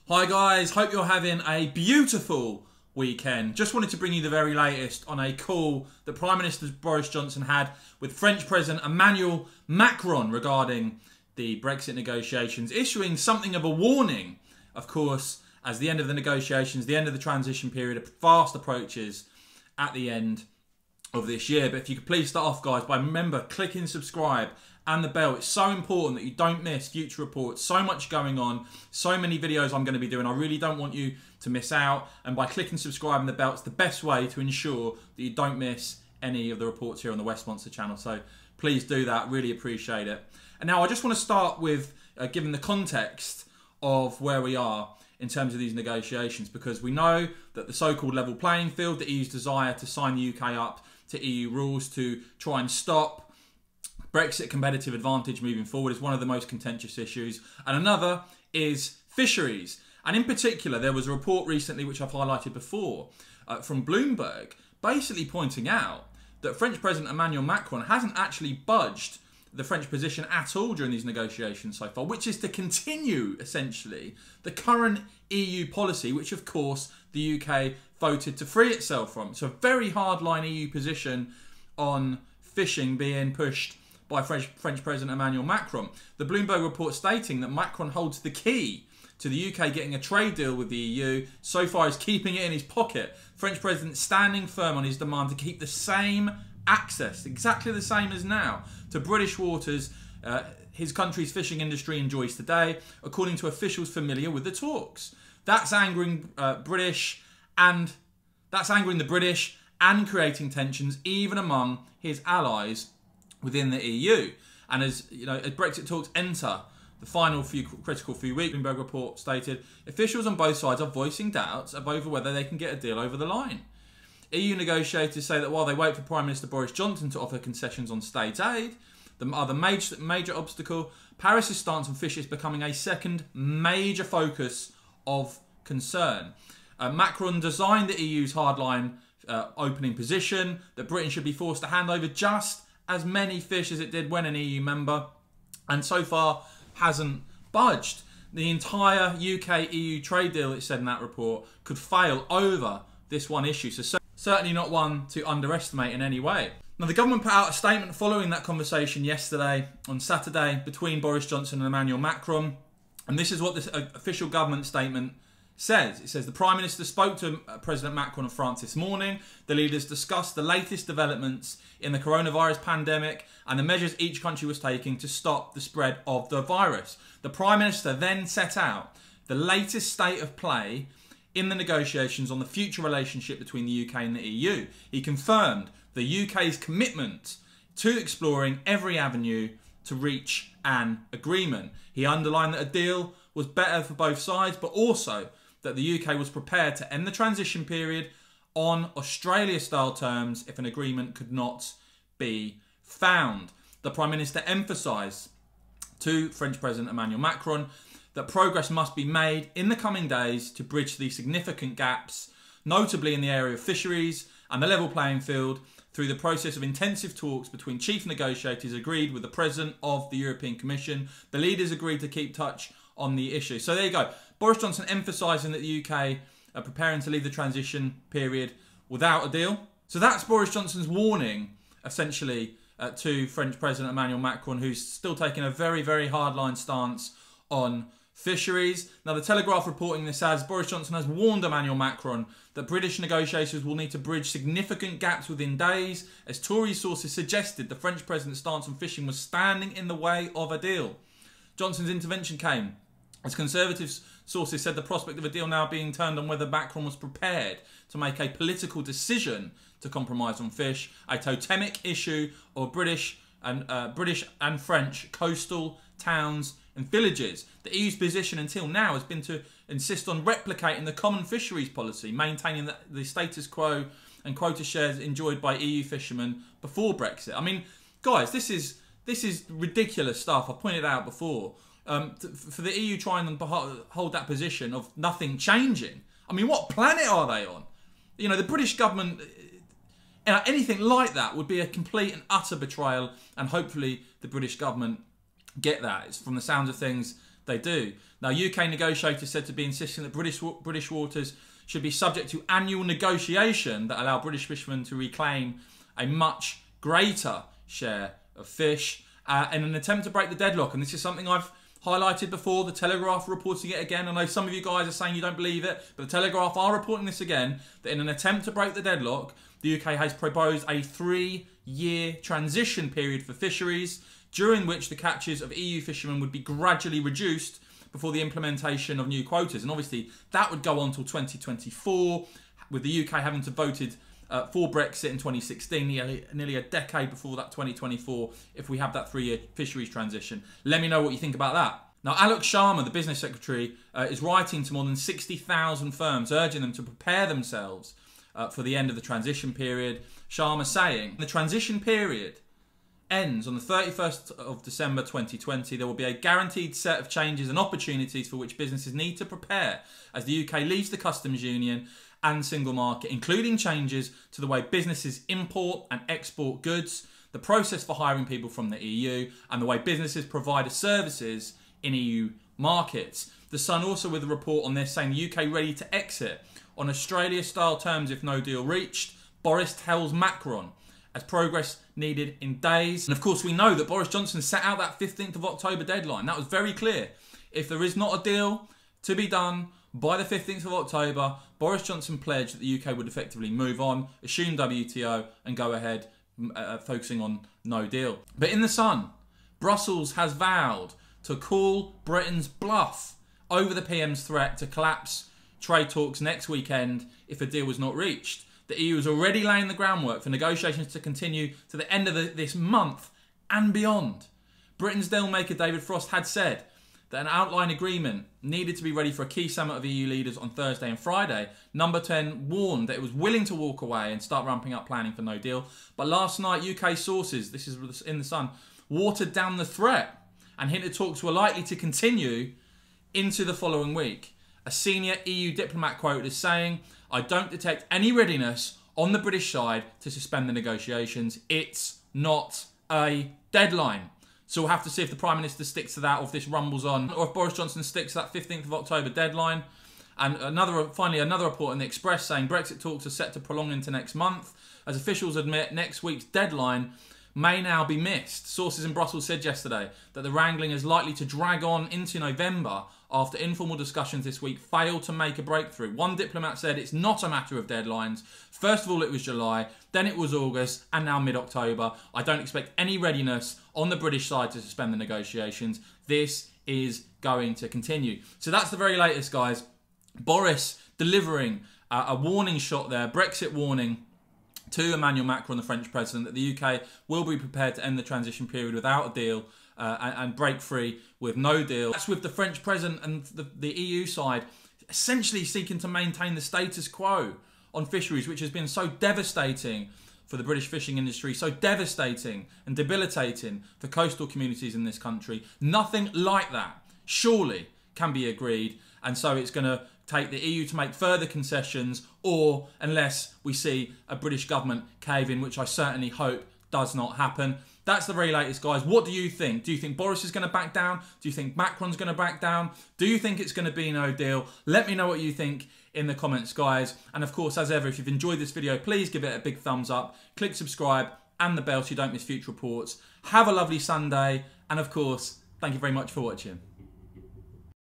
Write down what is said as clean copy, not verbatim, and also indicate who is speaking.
Speaker 1: Hi guys, hope you're having a beautiful weekend. Just wanted to bring you the very latest on a call that Prime Minister Boris Johnson had with French President Emmanuel Macron regarding the Brexit negotiations, issuing something of a warning, of course, as the end of the negotiations, the end of the transition period fast approaches at the end of this year. But if you could please start off, guys, by remember clicking subscribe and the bell. It's so important that you don't miss future reports. So much going on, so many videos I'm going to be doing. I really don't want you to miss out. And by clicking subscribe and the bell, it's the best way to ensure that you don't miss any of the reports here on the Westminster channel. So please do that. Really appreciate it. And now I just want to start with giving the context of where we are in terms of these negotiations, because we know that the so-called level playing field, the EU's desire to sign the UK up to EU rules to try and stop Brexit competitive advantage moving forward, is one of the most contentious issues. And another is fisheries. And in particular, there was a report recently, which I've highlighted before, from Bloomberg, basically pointing out that French President Emmanuel Macron hasn't actually budged the French position at all during these negotiations so far, which is to continue, essentially, the current EU policy, which, of course, the UK voted to free itself from. So a very hardline EU position on fishing being pushed by French President Emmanuel Macron. The Bloomberg report stating that Macron holds the key to the UK getting a trade deal with the EU, so far as keeping it in his pocket. French President standing firm on his demand to keep the same access, exactly the same as now, to British waters his country's fishing industry enjoys today, according to officials familiar with the talks. That's angering the British and creating tensions even among his allies within the EU. And as Brexit talks enter the final critical few weeks, Bloomberg report stated, officials on both sides are voicing doubts over whether they can get a deal over the line. EU negotiators say that while they wait for Prime Minister Boris Johnson to offer concessions on state aid, the other major obstacle, Paris's stance on fish is becoming a second major focus of concern. Macron designed the EU's hardline opening position that Britain should be forced to hand over just as many fish as it did when an EU member, and so far hasn't budged. The entire UK-EU trade deal, it said in that report, could fail over this one issue. So certainly not one to underestimate in any way. Now, the government put out a statement following that conversation yesterday, on Saturday, between Boris Johnson and Emmanuel Macron. And this is what this official government statement says. It says, the Prime Minister spoke to President Macron of France this morning. The leaders discussed the latest developments in the coronavirus pandemic and the measures each country was taking to stop the spread of the virus. The Prime Minister then set out the latest state of play in the negotiations on the future relationship between the UK and the EU. He confirmed the UK's commitment to exploring every avenue to reach an agreement. He underlined that a deal was better for both sides, but also that the UK was prepared to end the transition period on Australia-style terms if an agreement could not be found. The Prime Minister emphasised to French President Emmanuel Macron that progress must be made in the coming days to bridge the significant gaps, notably in the area of fisheries and the level playing field, through the process of intensive talks between chief negotiators agreed with the President of the European Commission. The leaders agreed to keep touch on the issue. So there you go. Boris Johnson emphasising that the UK are preparing to leave the transition period without a deal. So that's Boris Johnson's warning, essentially, to French President Emmanuel Macron, who's still taking a very, very hardline stance on fisheries. Now, the Telegraph reporting this as Boris Johnson has warned Emmanuel Macron that British negotiators will need to bridge significant gaps within days, as Tory sources suggested the French president's stance on fishing was standing in the way of a deal. Johnson's intervention came as Conservative sources said the prospect of a deal now being turned on whether Macron was prepared to make a political decision to compromise on fish, a totemic issue of British and French coastal towns and villages. The EU's position until now has been to insist on replicating the common fisheries policy, maintaining the status quo and quota shares enjoyed by EU fishermen before Brexit. I mean, guys, this is ridiculous stuff. I've pointed out before. For the EU trying to hold that position of nothing changing. I mean, what planet are they on? You know, the British government, anything like that would be a complete and utter betrayal, and hopefully the British government get that. It's from the sounds of things, they do. Now, UK negotiators said to be insisting that British waters should be subject to annual negotiation that allow British fishermen to reclaim a much greater share of fish in an attempt to break the deadlock. And this is something I've highlighted before. The Telegraph are reporting it again. I know some of you guys are saying you don't believe it, but the Telegraph are reporting this again, that in an attempt to break the deadlock, the UK has proposed a 3-year transition period for fisheries, during which the catches of EU fishermen would be gradually reduced before the implementation of new quotas. And obviously that would go on till 2024, with the UK having to voted for Brexit in 2016, nearly a decade before that 2024, if we have that 3-year fisheries transition. Let me know what you think about that. Now, Alok Sharma, the business secretary, is writing to more than 60,000 firms, urging them to prepare themselves for the end of the transition period. Sharma saying, the transition period ends on the 31st of December 2020. There will be a guaranteed set of changes and opportunities for which businesses need to prepare as the UK leaves the customs union and single market, including changes to the way businesses import and export goods, the process for hiring people from the EU, and the way businesses provide services in EU markets. The Sun also with a report on this saying the UK ready to exit on Australia-style terms if no deal reached. Boris tells Macron as progress needed in days. And of course we know that Boris Johnson set out that 15th of October deadline. That was very clear. If there is not a deal to be done by the 15th of October, Boris Johnson pledged that the UK would effectively move on, assume WTO and go ahead focusing on no deal. But in the Sun, Brussels has vowed to call Britain's bluff over the PM's threat to collapse trade talks next weekend if a deal was not reached. The EU is already laying the groundwork for negotiations to continue to the end of this month and beyond. Britain's dealmaker David Frost had said that an outline agreement needed to be ready for a key summit of EU leaders on Thursday and Friday. Number 10 warned that it was willing to walk away and start ramping up planning for no deal. But last night, UK sources, this is in the Sun, watered down the threat and hinted talks were likely to continue into the following week. A senior EU diplomat quoted as saying, "I don't detect any readiness on the British side to suspend the negotiations. It's not a deadline." So we'll have to see if the Prime Minister sticks to that, or if this rumbles on, or if Boris Johnson sticks to that 15th of October deadline. And finally, another report in the Express saying Brexit talks are set to prolong into next month, as officials admit next week's deadline may now be missed. Sources in Brussels said yesterday that the wrangling is likely to drag on into November after informal discussions this week failed to make a breakthrough. One diplomat said it's not a matter of deadlines. First of all, it was July, then it was August, and now mid-October. I don't expect any readiness on the British side to suspend the negotiations. This is going to continue. So that's the very latest, guys. Boris delivering a warning shot there, Brexit warning, to Emmanuel Macron, the French president, that the UK will be prepared to end the transition period without a deal and break free with no deal. That's with the French president and the EU side essentially seeking to maintain the status quo on fisheries, which has been so devastating for the British fishing industry, so devastating and debilitating for coastal communities in this country. Nothing like that surely can be agreed, and so it's going to take the EU to make further concessions, or unless we see a British government cave in, which I certainly hope does not happen. That's the very latest, guys. What do you think? Do you think Boris is going to back down? Do you think Macron's going to back down? Do you think it's going to be no deal? Let me know what you think in the comments, guys. And of course, as ever, if you've enjoyed this video, please give it a big thumbs up, click subscribe and the bell so you don't miss future reports. Have a lovely Sunday. And of course, thank you very much for watching.